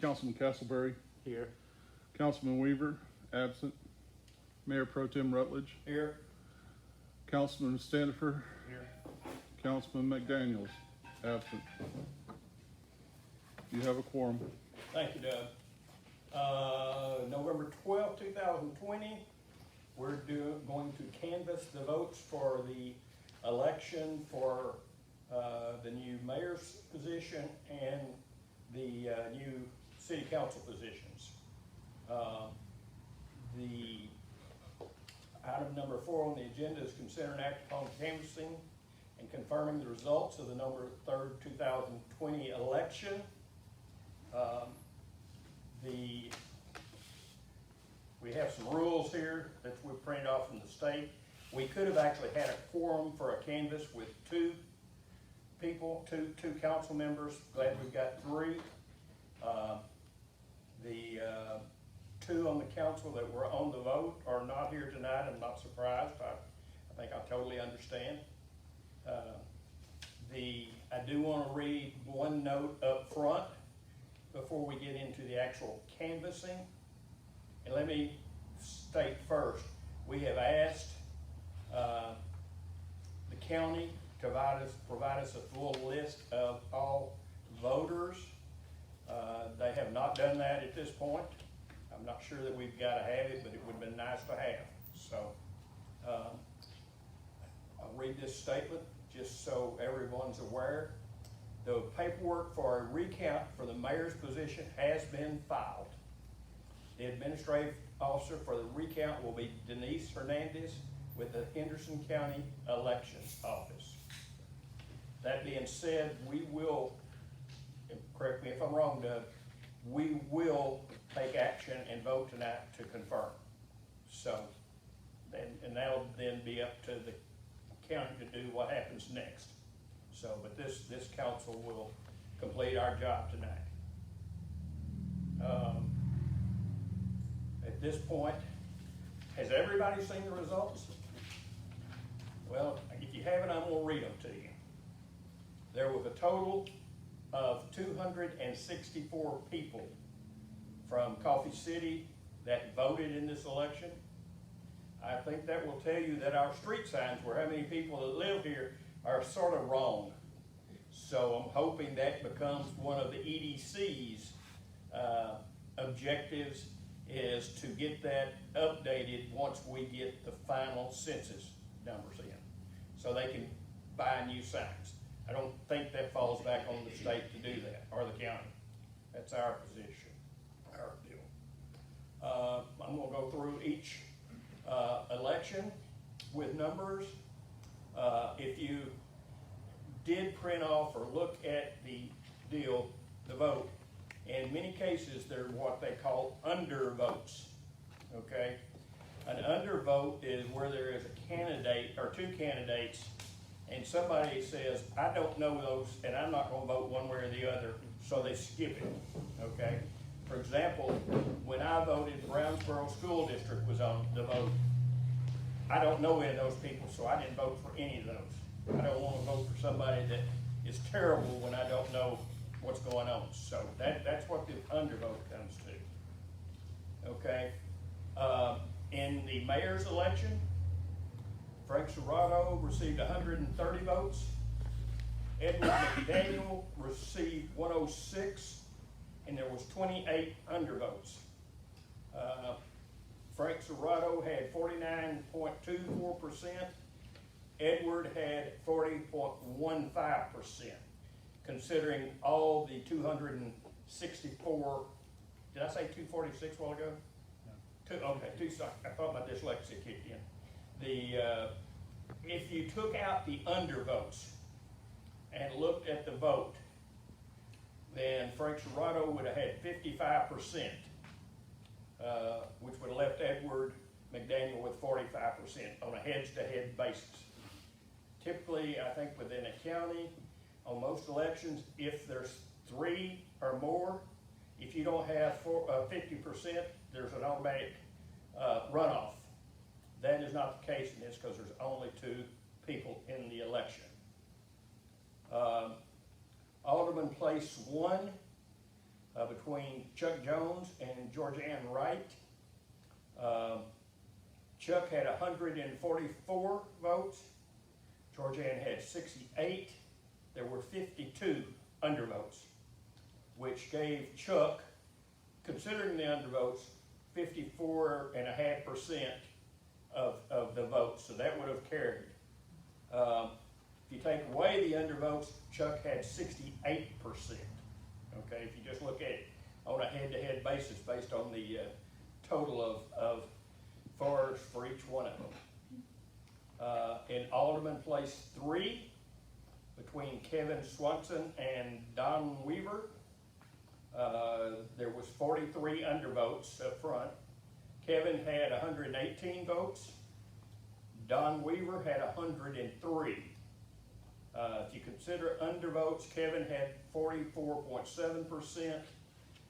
Councilman Castleberry, Here. Councilman Weaver, absent. Mayor Pro Tem Rutledge, Here. Councilman Standifer, Here. Councilman McDaniels, absent. You have a quorum. Thank you, Doug. November 12th, 2020, we're going to canvass the votes for the election for the new mayor's position and the new city council positions. The item number 4 on the agenda is consider an act upon canvassing and confirming the results of the November 3rd, 2020 election. We have some rules here that we printed off from the state. We could have actually had a quorum for a canvass with two people, two council members. Glad we've got 3. The 2 on the council that were on the vote are not here tonight. I'm not surprised. I think I totally understand. I do want to read one note up front before we get into the actual canvassing. And let me state first, we have asked the county to provide us a full list of all voters. They have not done that at this point. I'm not sure that we've got to have it, but it would have been nice to have. So I'll read this statement just so everyone's aware. The paperwork for a recount for the mayor's position has been filed. The administrative officer for the recount will be Denise Hernandez with the Henderson County Elections Office. That being said, we will, correct me if I'm wrong, Doug, we will take action and vote tonight to confirm. So, and that'll then be up to the county to do what happens next. So, but this council will complete our job tonight. At this point, has everybody seen the results? Well, if you haven't, I'm gonna read them to you. There was a total of 264 people from Coffee City that voted in this election. I think that will tell you that our street signs where how many people that live here are sort of wrong. So I'm hoping that becomes one of the EDC's objectives, is to get that updated once we get the final census numbers in, so they can buy new signs. I don't think that falls back on the state to do that, or the county. That's our position, our deal. I'm gonna go through each election with numbers. If you did print off or look at the deal, the vote, in many cases they're what they call undervotes, okay? An undervote is where there is a candidate or 2 candidates and somebody says, I don't know those and I'm not gonna vote one way or the other, so they skip it, okay? For example, when I voted, Brownsboro School District was on the vote. I don't know any of those people, so I didn't vote for any of those. I don't want to vote for somebody that is terrible when I don't know what's going on. So that's what the undervote comes to. Okay. In the mayor's election, Frank Serrato received 130 votes. Edward McDaniel received 106, and there was 28 undervotes. Frank Serrato had 49.24%. Edward had 40.15%. Considering all the 264, did I say 246 a while ago? No. Okay, I thought my dyslexia kicked in. If you took out the undervotes and looked at the vote, then Frank Serrato would have had 55%, which would have left Edward McDaniel with 45% on a head-to-head basis. Typically, I think within a county, on most elections, if there's 3 or more, if you don't have 50%, there's an automatic runoff. That is not the case in this because there's only 2 people in the election. Alderman Place 1, between Chuck Jones and Georgianne Wright. Chuck had 144 votes. Georgianne had 68. There were 52 undervotes, which gave Chuck, considering the undervotes, 54.5% of the votes. So that would have carried. If you take away the undervotes, Chuck had 68%. Okay, if you just look at it on a head-to-head basis based on the total of FARs for each one of them. In Alderman place 3, between Kevin Swanson and Don Weaver, there was 43 undervotes up front. Kevin had 118 votes. Don Weaver had 103. If you consider undervotes, Kevin had 44.7%.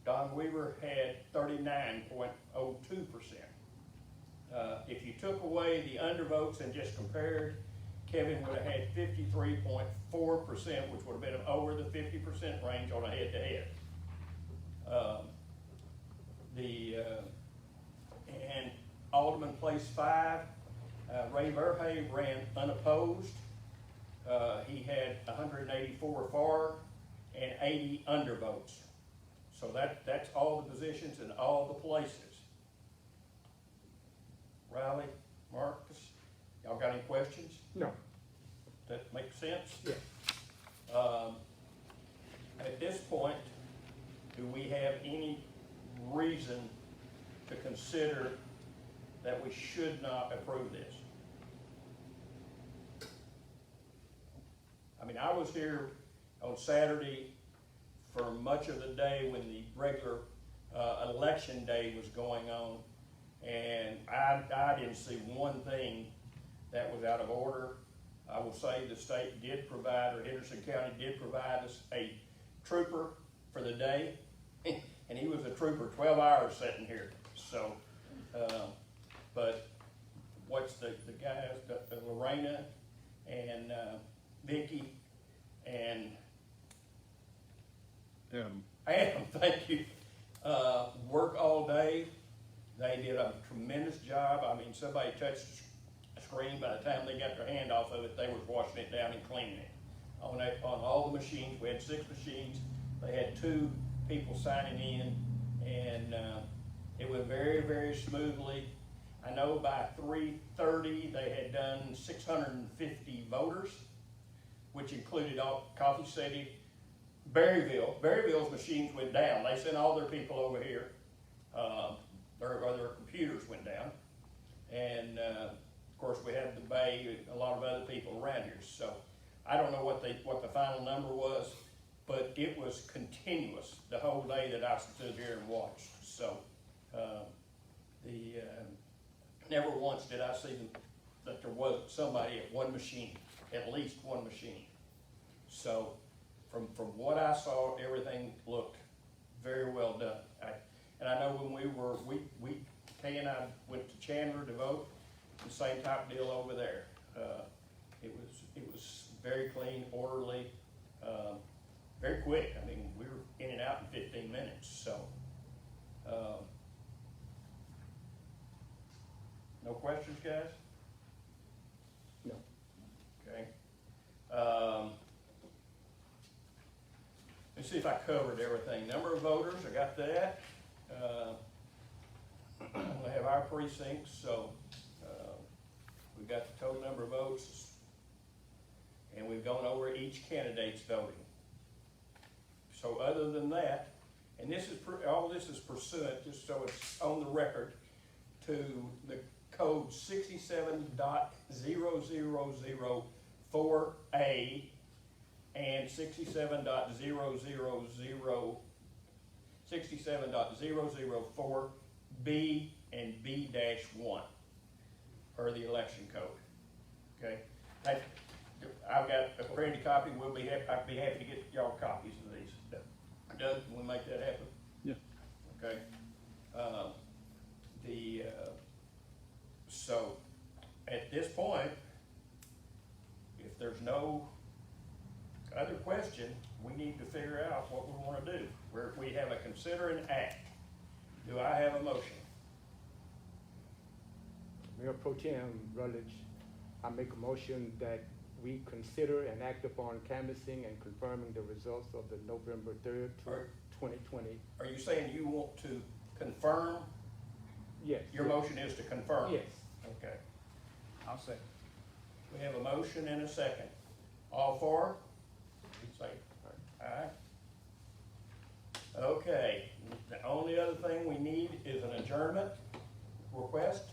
Don Weaver had 39.02%. If you took away the undervotes and just compared, Kevin would have had 53.4%, which would have been over the 50% range on a head-to-head. And Alderman place 5, Ray Verhey ran unopposed. He had 184 for and 80 undervotes. So that's all the positions in all the places. Riley, Marcus, y'all got any questions? No. That makes sense? Yeah. At this point, do we have any reason to consider that we should not approve this? I mean, I was here on Saturday for much of the day when the regular election day was going on, and I didn't see one thing that was out of order. I will say the state did provide, or Henderson County did provide us a trooper for the day, and he was a trooper 12 hours sitting here. So, but what's the guys, Lorena and Vicky and Adam, thank you, work all day. They did a tremendous job. I mean, somebody touched the screen, by the time they got their hand off of it, they was washing it down and cleaning it. On all the machines, we had 6 machines. They had 2 people signing in, and it went very, very smoothly. I know by 3:30 they had done 650 voters, which included all Coffee City, Berryville. Berryville's machines went down. They sent all their people over here. Their computers went down, and of course we had the Bay, a lot of other people around here. So I don't know what the final number was, but it was continuous the whole day that I stood here and watched. So never once did I see that there wasn't somebody at one machine, at least one machine. So from what I saw, everything looked very well done. And I know when Kay and I went to Chandler to vote, the same type deal over there. It was very clean, orderly, very quick. I mean, we were in and out in 15 minutes. So, no questions, guys? No. Okay. Let's see if I covered everything. Number of voters, I got that. We have our precincts, so we've got the total number of votes, and we've gone over each candidate's voting. So other than that, and this is all this is pursuant, just so it's on the record, to the code 67.0004A and 67.004B and B-1 per the election code. Okay, I've got a printed copy. I'd be happy to get y'all copies of these. Doug, can we make that happen? Yeah. Okay. So at this point, if there's no other question, we need to figure out what we wanna do. We have a consider and act. Do I have a motion? Mayor Pro Tem Rutledge, I make a motion that we consider and act upon canvassing and confirming the results of the November 3rd, Are- 2020. Are you saying you want to confirm? Yes. Your motion is to confirm? Yes. Okay. I'll say. We have a motion and a second. All for? Say aye. Okay, the only other thing we need is an adjournment request.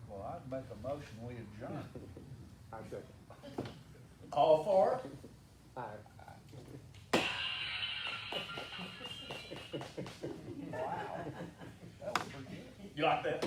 Well, I'd make a motion, we adjourn. I second. All for? Aye. Wow. That was pretty good. You like that?